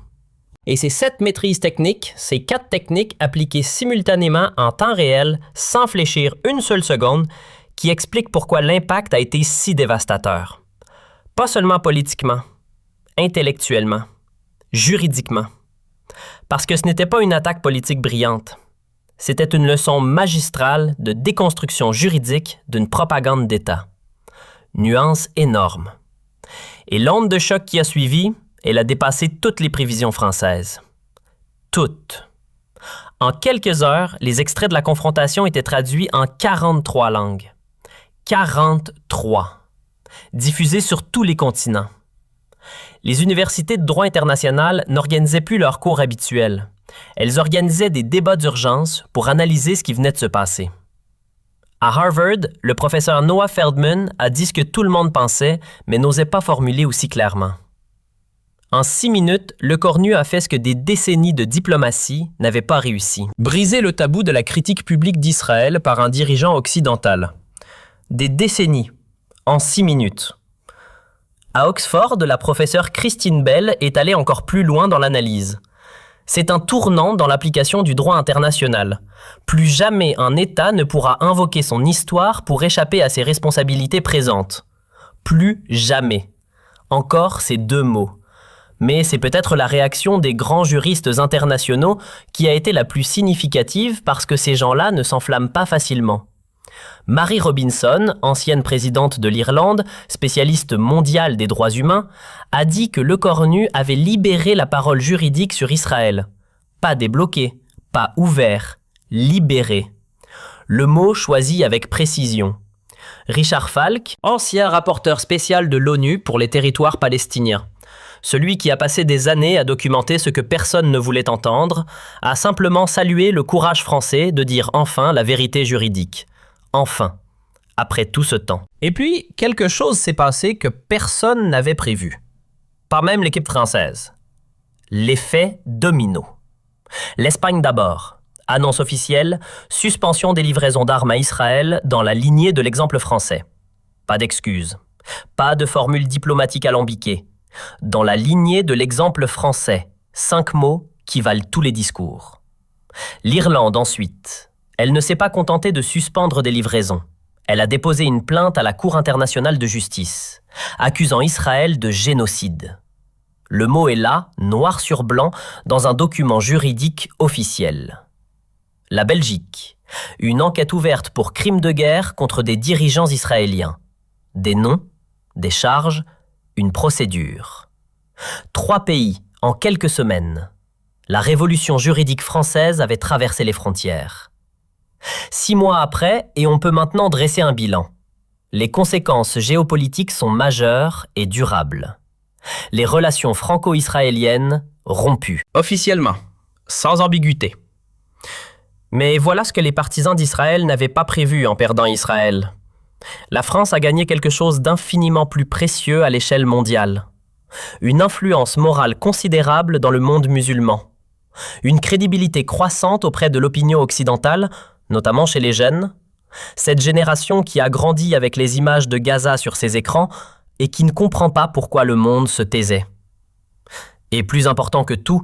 Et ces 7 maîtrises techniques, ces 4 techniques appliquées simultanément en temps réel, sans fléchir une seule seconde, qui expliquent pourquoi l'impact a été si dévastateur. Pas seulement politiquement, intellectuellement, juridiquement. Parce que ce n'était pas une attaque politique brillante. C'était une leçon magistrale de déconstruction juridique d'une propagande d'État. Nuance énorme. Et l'onde de choc qui a suivi, elle a dépassé toutes les prévisions françaises. Toutes. En quelques heures, les extraits de la confrontation étaient traduits en 43 langues. 43. Diffusés sur tous les continents. Les universités de droit international n'organisaient plus leurs cours habituels. Elles organisaient des débats d'urgence pour analyser ce qui venait de se passer. À Harvard, le professeur Noah Feldman a dit ce que tout le monde pensait, mais n'osait pas formuler aussi clairement. En 6 minutes, Le Cornu a fait ce que des décennies de diplomatie n'avaient pas réussi. Briser le tabou de la critique publique d'Israël par un dirigeant occidental. Des décennies, en 6 minutes. À Oxford, la professeure Christine Bell est allée encore plus loin dans l'analyse. C'est un tournant dans l'application du droit international. Plus jamais un État ne pourra invoquer son histoire pour échapper à ses responsabilités présentes. Plus jamais. Encore ces 2 mots. Mais c'est peut-être la réaction des grands juristes internationaux qui a été la plus significative parce que ces gens-là ne s'enflamment pas facilement. Mary Robinson, ancienne présidente de l'Irlande, spécialiste mondiale des droits humains, a dit que Le Cornu avait libéré la parole juridique sur Israël. Pas débloqué, pas ouvert, libéré. Le mot choisi avec précision. Richard Falk, ancien rapporteur spécial de l'ONU pour les territoires palestiniens, celui qui a passé des années à documenter ce que personne ne voulait entendre, a simplement salué le courage français de dire enfin la vérité juridique. Enfin, après tout ce temps. Et puis, quelque chose s'est passé que personne n'avait prévu. Pas même l'équipe française. L'effet domino. L'Espagne d'abord. Annonce officielle, suspension des livraisons d'armes à Israël dans la lignée de l'exemple français. Pas d'excuses. Pas de formule diplomatique alambiquée. Dans la lignée de l'exemple français. 5 mots qui valent tous les discours. L'Irlande ensuite. Elle ne s'est pas contentée de suspendre des livraisons. Elle a déposé une plainte à la Cour internationale de justice, accusant Israël de génocide. Le mot est là, noir sur blanc, dans un document juridique officiel. La Belgique. Une enquête ouverte pour crimes de guerre contre des dirigeants israéliens. Des noms, des charges, une procédure. 3 pays en quelques semaines. La révolution juridique française avait traversé les frontières. 6 mois après, et on peut maintenant dresser un bilan. Les conséquences géopolitiques sont majeures et durables. Les relations franco-israéliennes rompues. Officiellement, sans ambiguïté. Mais voilà ce que les partisans d'Israël n'avaient pas prévu en perdant Israël. La France a gagné quelque chose d'infiniment plus précieux à l'échelle mondiale. Une influence morale considérable dans le monde musulman. Une crédibilité croissante auprès de l'opinion occidentale, notamment chez les jeunes, cette génération qui a grandi avec les images de Gaza sur ses écrans et qui ne comprend pas pourquoi le monde se taisait. Et plus important que tout,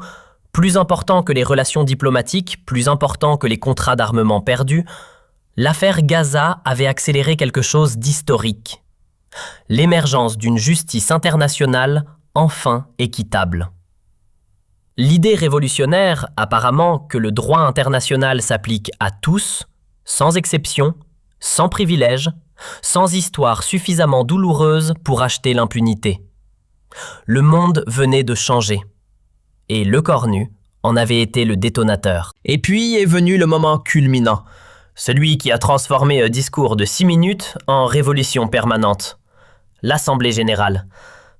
plus important que les relations diplomatiques, plus important que les contrats d'armement perdus, l'affaire Gaza avait accéléré quelque chose d'historique. L'émergence d'une justice internationale enfin équitable. L'idée révolutionnaire, apparemment, que le droit international s'applique à tous, sans exception, sans privilège, sans histoire suffisamment douloureuse pour acheter l'impunité. Le monde venait de changer. Et Le Cornu en avait été le détonateur. Et puis est venu le moment culminant, celui qui a transformé un discours de 6 minutes en révolution permanente. L'Assemblée générale.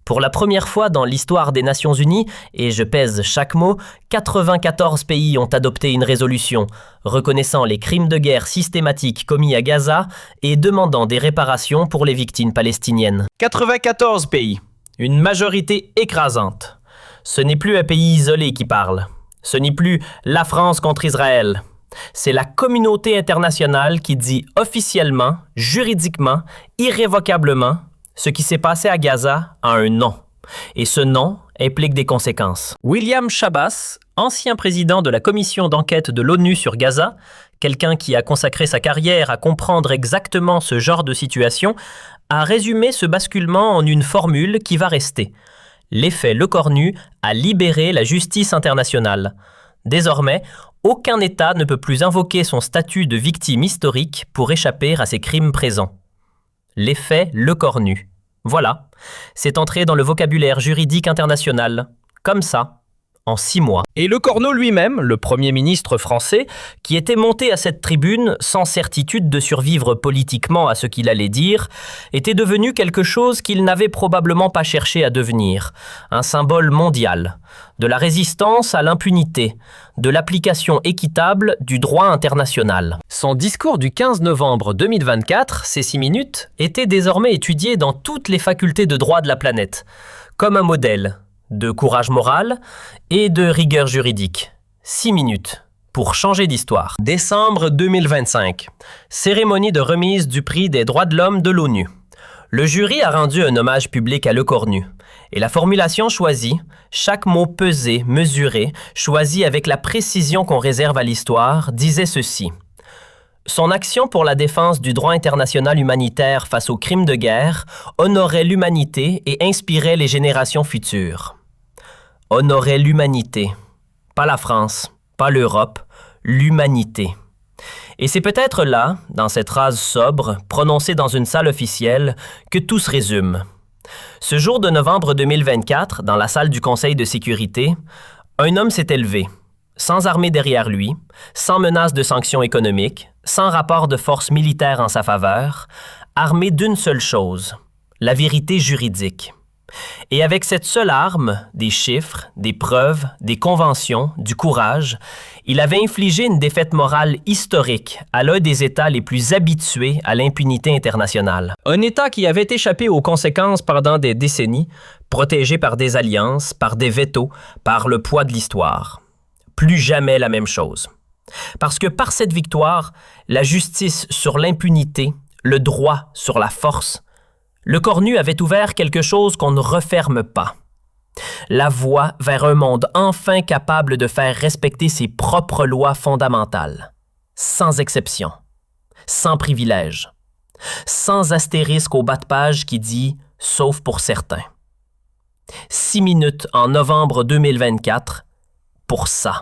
Pour la première fois dans l'histoire des Nations Unies, et je pèse chaque mot, 94 pays ont adopté une résolution reconnaissant les crimes de guerre systématiques commis à Gaza et demandant des réparations pour les victimes palestiniennes. 94 pays, une majorité écrasante. Ce n'est plus un pays isolé qui parle. Ce n'est plus la France contre Israël. C'est la communauté internationale qui dit officiellement, juridiquement, irrévocablement, ce qui s'est passé à Gaza a un nom. Et ce nom implique des conséquences. William Schabas, ancien président de la commission d'enquête de l'ONU sur Gaza, quelqu'un qui a consacré sa carrière à comprendre exactement ce genre de situation, a résumé ce basculement en une formule qui va rester. L'effet Lecornu a libéré la justice internationale. Désormais, aucun État ne peut plus invoquer son statut de victime historique pour échapper à ses crimes présents. L'effet Lecornu. Voilà, c'est entré dans le vocabulaire juridique international, comme ça, en 6 mois. Et Lecornu lui-même, le Premier ministre français, qui était monté à cette tribune sans certitude de survivre politiquement à ce qu'il allait dire, était devenu quelque chose qu'il n'avait probablement pas cherché à devenir, un symbole mondial, de la résistance à l'impunité, de l'application équitable du droit international. Son discours du 15 novembre 2024, ces 6 minutes, était désormais étudié dans toutes les facultés de droit de la planète, comme un modèle de courage moral et de rigueur juridique. 6 minutes pour changer d'histoire. Décembre 2025. Cérémonie de remise du prix des droits de l'homme de l'ONU. Le jury a rendu un hommage public à Lecornu. Et la formulation choisie, chaque mot pesé, mesuré, choisi avec la précision qu'on réserve à l'histoire, disait ceci. Son action pour la défense du droit international humanitaire face aux crimes de guerre honorait l'humanité et inspirait les générations futures. Honorait l'humanité. Pas la France, pas l'Europe, l'humanité. Et c'est peut-être là, dans cette phrase sobre, prononcée dans une salle officielle, que tout se résume. Ce jour de novembre 2024, dans la salle du Conseil de sécurité, un homme s'est élevé, sans armée derrière lui, sans menace de sanctions économiques, sans rapport de force militaire en sa faveur, armé d'une seule chose, la vérité juridique. Et avec cette seule arme, des chiffres, des preuves, des conventions, du courage, il avait infligé une défaite morale historique à l'un des États les plus habitués à l'impunité internationale. Un État qui avait échappé aux conséquences pendant des décennies, protégé par des alliances, par des vétos, par le poids de l'histoire. Plus jamais la même chose. Parce que par cette victoire, la justice sur l'impunité, le droit sur la force, Lecornu avait ouvert quelque chose qu'on ne referme pas. La voie vers un monde enfin capable de faire respecter ses propres lois fondamentales, sans exception, sans privilège, sans astérisque au bas de page qui dit « sauf pour certains ». 6 minutes en novembre 2024 pour ça.